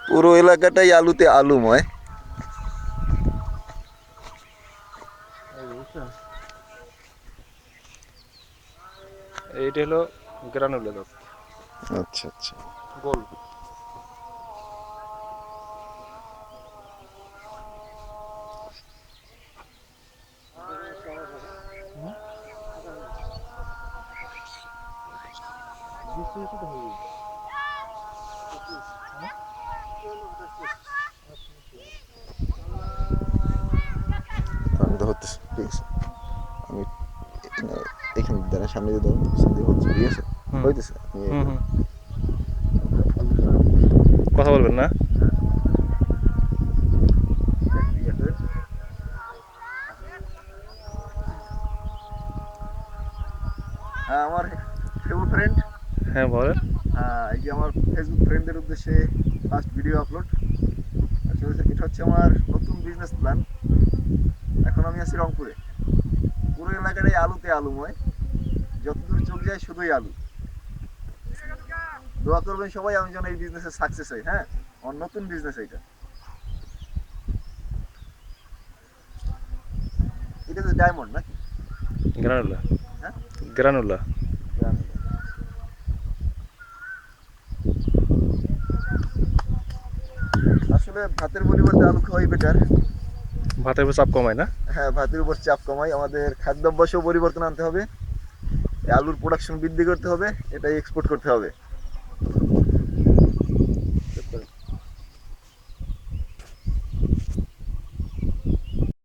পুরো এলাকাটাই আলুতে আলুময়। এইটা হলো গ্রানুলা জাত। আচ্ছা আচ্ছা। গোল। আমি তো হচ্ছে ঠিক আছে। আমি এখানে দাঁড়া সামনে দিয়ে দাও হচ্ছে ঠিক আছে হইতেছে। কথা বলবেন না? আমার ফেসবুক ফ্রেন্ড। হ্যাঁ বলেন। এই যে আমার ফেসবুক ফ্রেন্ডদের উদ্দেশ্যে ফার্স্ট ভিডিও আপলোড। আসলে এটা হচ্ছে আমার নতুন বিজনেস প্ল্যান। এখন আমি আছি রংপুরে। পুরো এলাকাটাই আলুতে আলুময়, যতদূর চোখ যায় শুধুই আলু। দোয়া করবেন সবাই আমি যেন এই বিজনেসে সাকসেস হই। হ্যাঁ, আমার নতুন বিজনেস এটা। এটা তো ডায়মন্ড নাকি? গ্রানুলা। হ্যাঁ, গ্রানুলা। আসলে ভাতের পরিবর্তে আলু খাওয়াই বেটার। ভাতের উপর চাপ কমায় না? হ্যাঁ, ভাতের উপর চাপ কমাই। আমাদের খাদ্যাভ্যাসেও পরিবর্তন আনতে হবে, আলুর প্রোডাকশন বৃদ্ধি করতে হবে, এটাই এক্সপোর্ট করতে হবে।